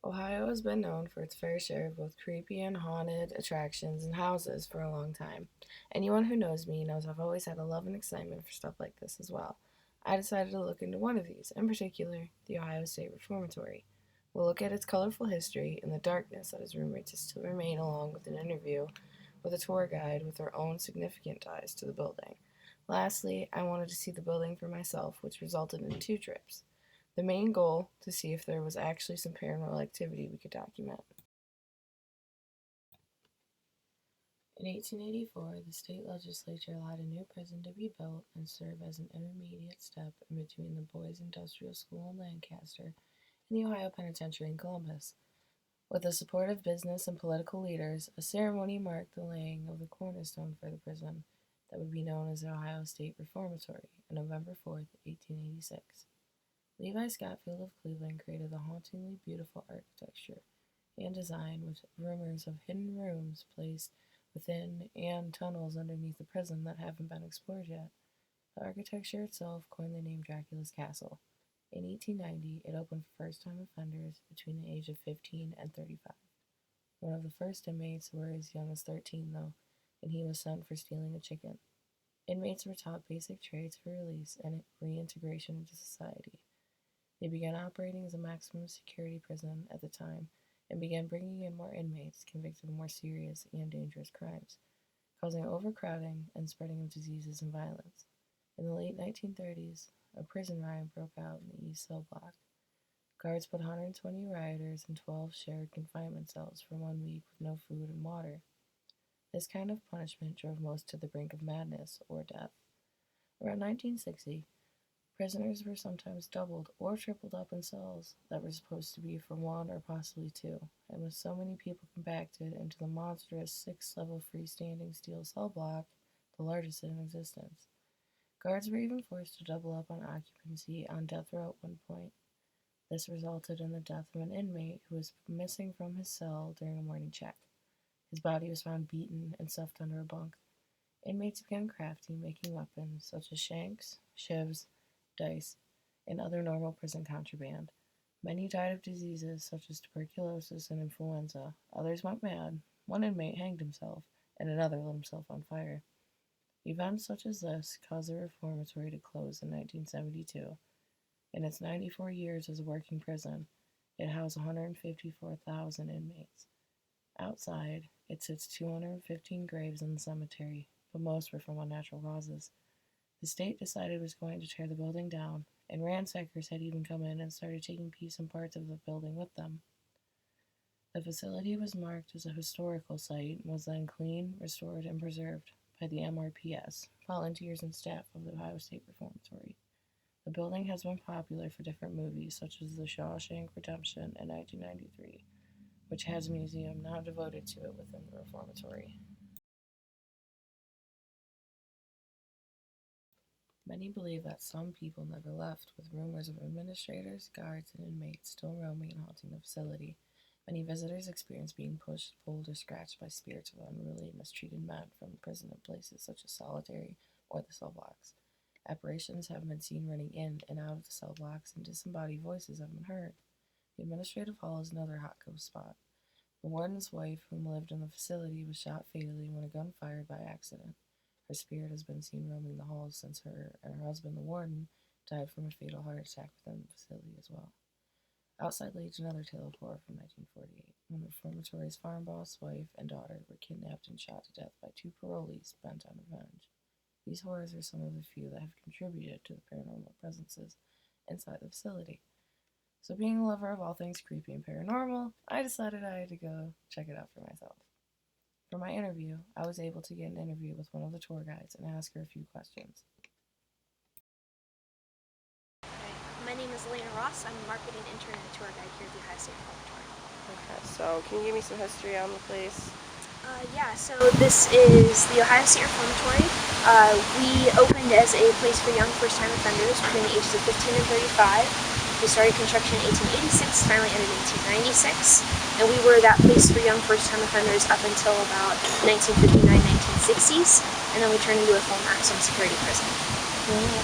Ohio has been known for its fair share of both creepy and haunted attractions and houses for a long time. Anyone who knows me knows I've always had a love and excitement for stuff like this as well. I decided to look into one of these, in particular, the Ohio State Reformatory. We'll look at its colorful history and the darkness that is rumored to still remain, along with an interview with a tour guide with their own significant ties to the building. Lastly, I wanted to see the building for myself, which resulted in 2 trips. The main goal to see if there was actually some paranormal activity we could document. In 1884, the state legislature allowed a new prison to be built and serve as an intermediate step in between the Boys Industrial School in Lancaster and the Ohio Penitentiary in Columbus. With the support of business and political leaders, a ceremony marked the laying of the cornerstone for the prison that would be known as the Ohio State Reformatory on November 4th, 1886. Levi Scottfield of Cleveland created the hauntingly beautiful architecture and design with rumors of hidden rooms placed within and tunnels underneath the prison that haven't been explored yet. The architecture itself coined the name Dracula's Castle. In 1890, it opened for first-time offenders between the age of 15 and 35. One of the first inmates were as young as 13, though, and he was sent for stealing a chicken. Inmates were taught basic trades for release and reintegration into society. They began operating as a maximum security prison at the time and began bringing in more inmates convicted of more serious and dangerous crimes, causing overcrowding and spreading of diseases and violence. In the late 1930s, a prison riot broke out in the East Cell Block. Guards put 120 rioters in 12 shared confinement cells for 1 week with no food and water. This kind of punishment drove most to the brink of madness or death. Around 1960, prisoners were sometimes doubled or tripled up in cells that were supposed to be for 1 or possibly 2, and with so many people compacted into the monstrous 6-level freestanding steel cell block, the largest in existence. Guards were even forced to double up on occupancy on death row at one point. This resulted in the death of an inmate who was missing from his cell during a morning check. His body was found beaten and stuffed under a bunk. Inmates began crafting, making weapons such as shanks, shivs, dice, and other normal prison contraband. Many died of diseases such as tuberculosis and influenza. Others went mad. One inmate hanged himself, and another lit himself on fire. Events such as this caused the reformatory to close in 1972. In its 94 years as a working prison, it housed 154,000 inmates. Outside, it sits 215 graves in the cemetery, but most were from unnatural causes. The state decided it was going to tear the building down, and ransackers had even come in and started taking pieces and parts of the building with them. The facility was marked as a historical site and was then cleaned, restored, and preserved by the MRPS, volunteers and staff of the Ohio State Reformatory. The building has been popular for different movies, such as The Shawshank Redemption in 1993, which has a museum now devoted to it within the reformatory. Many believe that some people never left, with rumors of administrators, guards, and inmates still roaming and haunting the facility. Many visitors experience being pushed, pulled, or scratched by spirits of unruly, mistreated men from imprisonment places such as solitary or the cell blocks. Apparitions have been seen running in and out of the cell blocks, and disembodied voices have been heard. The administrative hall is another hot ghost spot. The warden's wife, whom lived in the facility, was shot fatally when a gun fired by accident. Her spirit has been seen roaming the halls since her and her husband, the warden, died from a fatal heart attack within the facility as well. Outside leads another tale of horror from 1948, when the reformatory's farm boss, wife, and daughter were kidnapped and shot to death by 2 parolees bent on revenge. These horrors are some of the few that have contributed to the paranormal presences inside the facility. So being a lover of all things creepy and paranormal, I decided I had to go check it out for myself. For my interview, I was able to get an interview with one of the tour guides and ask her a few questions. My name is Elena Ross. I'm a marketing intern and tour guide here at the Ohio State Reformatory. Okay, so can you give me some history on the place? So this is the Ohio State Reformatory. We opened as a place for young first-time offenders between the ages of 15 and 35. We started construction in 1886, finally ended in 1896, and we were that place for young first-time offenders up until about 1959, 1960s, and then we turned into a full maximum security prison.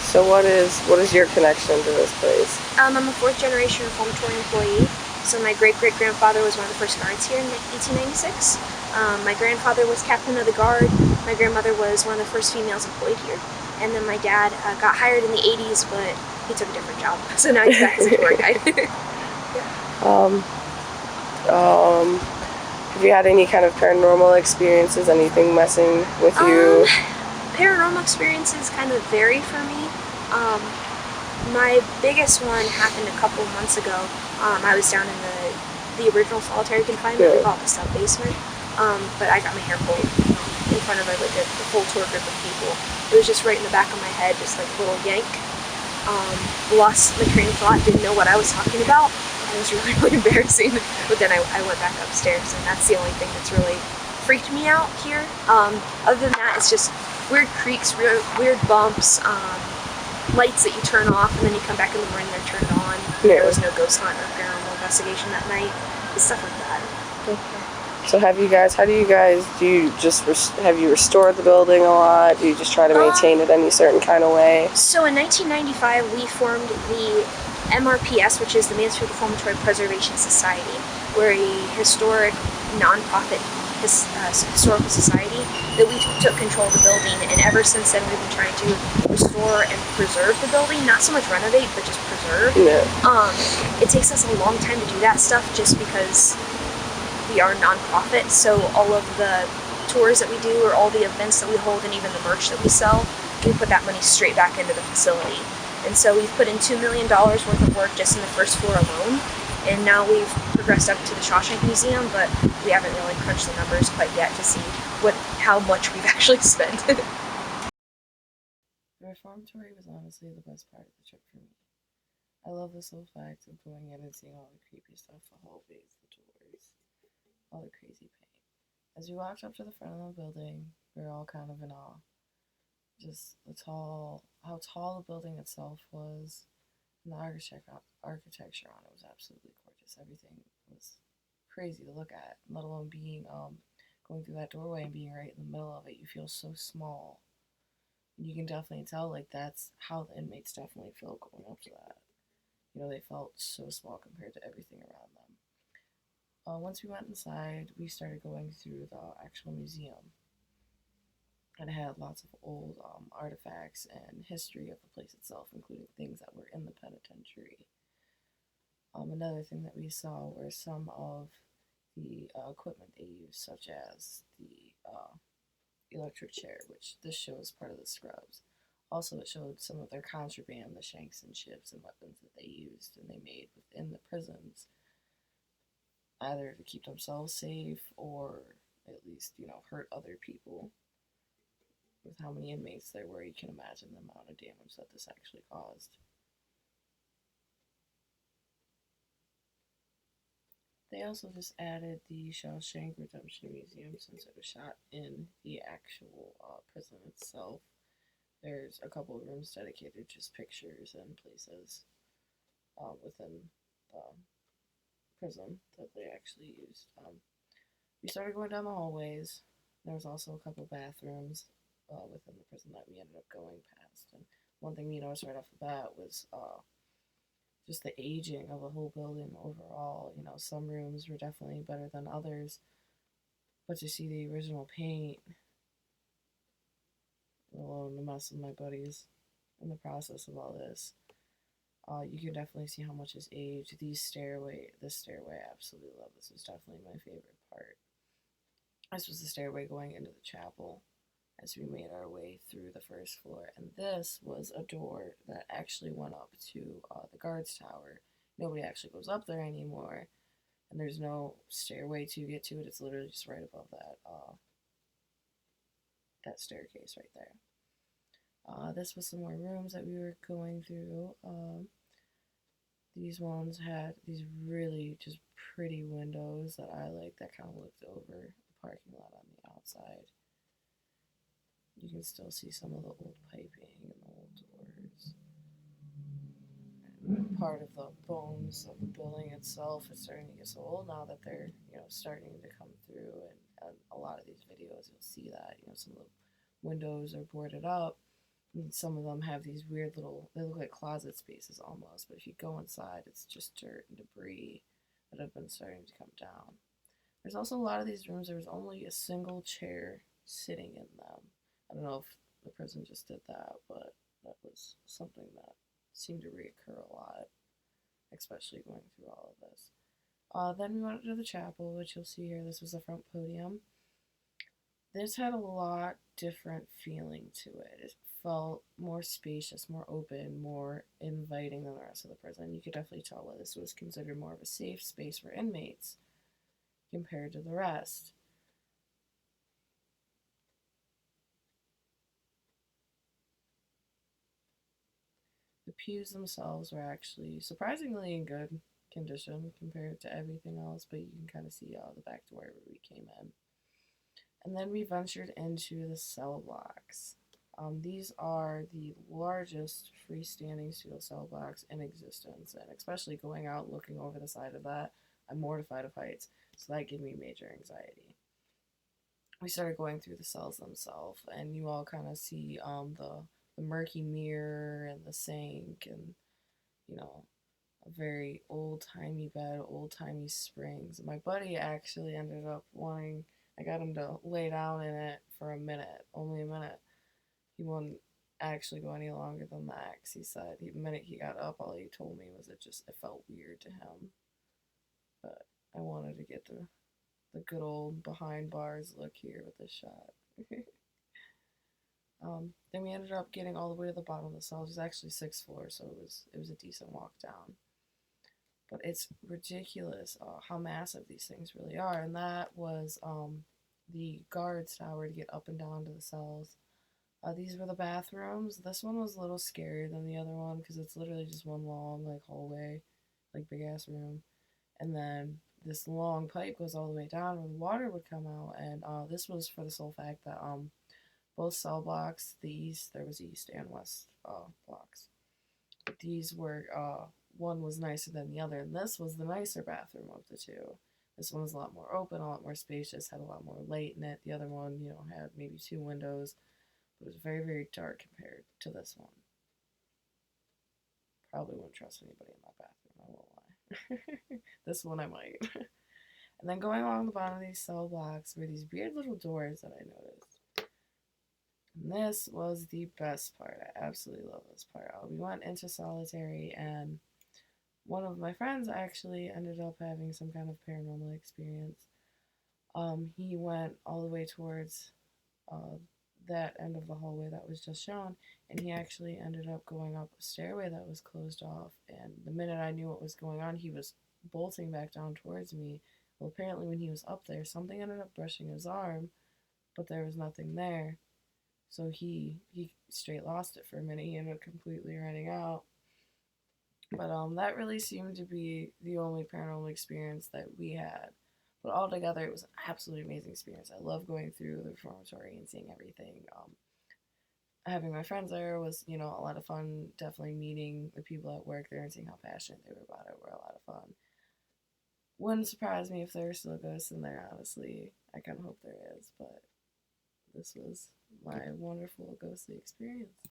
So what is your connection to this place? I'm a fourth-generation Reformatory employee. So my great-great-grandfather was one of the first guards here in 1896. My grandfather was captain of the guard. My grandmother was one of the first females employed here. And then my dad got hired in the 80s, but he took a different job. So now he's back as a tour guide. Have you had any kind of paranormal experiences? Anything messing with you? Paranormal experiences kind of vary for me. My biggest one happened a couple months ago. I was down in the original solitary confinement. We call it the sub basement. But I got my hair pulled in front of like a full tour group of people. It was just right in the back of my head, just like a little yank. Lost my train of thought, didn't know what I was talking about. It was really, really embarrassing. But then I went back upstairs, and that's the only thing that's really freaked me out here. Other than that, it's just weird creaks, weird bumps, lights that you turn off, and then you come back in the morning and they're turned on. Yeah. There was no ghost hunt or paranormal investigation that night. Stuff like that. So have you restored the building a lot? Do you just try to maintain it any certain kind of way? So in 1995, we formed the MRPS, which is the Mansfield Reformatory Preservation Society. We're a historic, non-profit historical society that we took control of the building, and ever since then we've been trying to restore and preserve the building, not so much renovate, but just preserve. Yeah. It takes us a long time to do that stuff just because we are non-profit, so all of the tours that we do or all the events that we hold and even the merch that we sell, we put that money straight back into the facility. And so we've put in $2 million worth of work just in the first floor alone, and now we've progressed up to the Shawshank Museum, but we haven't really crunched the numbers quite yet to see how much we've actually spent. The Reformatory was honestly the best part of the trip for me. I love the sole fact of going in and seeing all the creepy stuff, the hallways, the doors, all the crazy paint. As we walked up to the front of the building, we were all kind of in awe. Just how tall the building itself was, and the architecture on it was absolutely gorgeous. Everything was crazy to look at, let alone going through that doorway and being right in the middle of it. You feel so small. You can definitely tell, like, that's how the inmates definitely felt going up to that. They felt so small compared to everything around them. Once we went inside, we started going through the actual museum, and it had lots of old artifacts and history of the place itself, including things that were in the penitentiary. Another thing that we saw were some of the equipment they used, such as the electric chair, which this shows part of the scrubs. Also, it showed some of their contraband, the shanks and chips and weapons that they used and they made within the prisons, either to keep themselves safe or at least, hurt other people. With how many inmates there were, you can imagine the amount of damage that this actually caused. They also just added the Shawshank Redemption Museum since it was shot in the actual prison itself. There's a couple of rooms dedicated to just pictures and places within the prison that they actually used. We started going down the hallways. There was also a couple bathrooms within the prison that we ended up going past. And one thing we noticed right off the bat was just the aging of the whole building overall. Some rooms were definitely better than others, but to see the original paint, let alone the mess of my buddies in the process of all this, you can definitely see how much has aged. This stairway, I absolutely love. This was definitely my favorite part. This was the stairway going into the chapel as we made our way through the first floor. And this was a door that actually went up to the guards tower. Nobody actually goes up there anymore, and there's no stairway to get to it. It's literally just right above that staircase right there. This was some more rooms that we were going through. These ones had these really just pretty windows that I like that kind of looked over the parking lot on the outside. You can still see some of the old piping and the old doors. And part of the bones of the building itself is starting to get so old now that they're, starting to come through. And a lot of these videos, you'll see that, some of the windows are boarded up. And some of them have these weird little, they look like closet spaces almost, but if you go inside, it's just dirt and debris that have been starting to come down. There's also a lot of these rooms, there was only a single chair sitting in them. I don't know if the prison just did that, but that was something that seemed to reoccur a lot, especially going through all of this. Then we went to the chapel, which you'll see here. This was the front podium. This had a lot different feeling to it. It felt more spacious, more open, more inviting than the rest of the prison. You could definitely tell that this was considered more of a safe space for inmates compared to the rest. The pews themselves were actually surprisingly in good condition compared to everything else, but you can kind of see the back door where we came in. And then we ventured into the cell blocks. These are the largest freestanding steel cell blocks in existence, and especially going out looking over the side of that, I'm mortified of heights, so that gave me major anxiety. We started going through the cells themselves, and you all kind of see the murky mirror and the sink, and you know, a very old timey bed, old timey springs. My buddy actually ended up wanting, I got him to lay down in it for a minute, only a minute. He wouldn't actually go any longer than that because he said the minute he got up, all he told me was it felt weird to him. But I wanted to get the good old behind bars look here with this shot. Then we ended up getting all the way to the bottom of the cell. It was actually 6th floor, so it was a decent walk down. But it's ridiculous how massive these things really are, and that was the guards tower to get up and down to the cells. These were the bathrooms. This one was a little scarier than the other one because it's literally just one long like hallway, like big ass room, and then this long pipe goes all the way down where the water would come out. And this was for the sole fact that both cell blocks, there was east and west blocks. These were one was nicer than the other, and this was the nicer bathroom of the two. This one was a lot more open, a lot more spacious, had a lot more light in it. The other one, had maybe 2 windows, but it was very, very dark compared to this one. Probably wouldn't trust anybody in that bathroom, I won't lie. This one I might. And then going along the bottom of these cell blocks were these weird little doors that I noticed. And this was the best part. I absolutely love this part. We went into solitary, and one of my friends actually ended up having some kind of paranormal experience. He went all the way towards uh, that end of the hallway that was just shown, and he actually ended up going up a stairway that was closed off. And the minute I knew what was going on, he was bolting back down towards me. Well, apparently, when he was up there, something ended up brushing his arm, but there was nothing there. So he straight lost it for a minute. He ended up completely running out. But that really seemed to be the only paranormal experience that we had. But altogether, it was an absolutely amazing experience. I love going through the reformatory and seeing everything. Having my friends there was, a lot of fun. Definitely meeting the people at work there and seeing how passionate they were about it were a lot of fun. Wouldn't surprise me if there were still ghosts in there, honestly. I kind of hope there is, but this was my wonderful ghostly experience.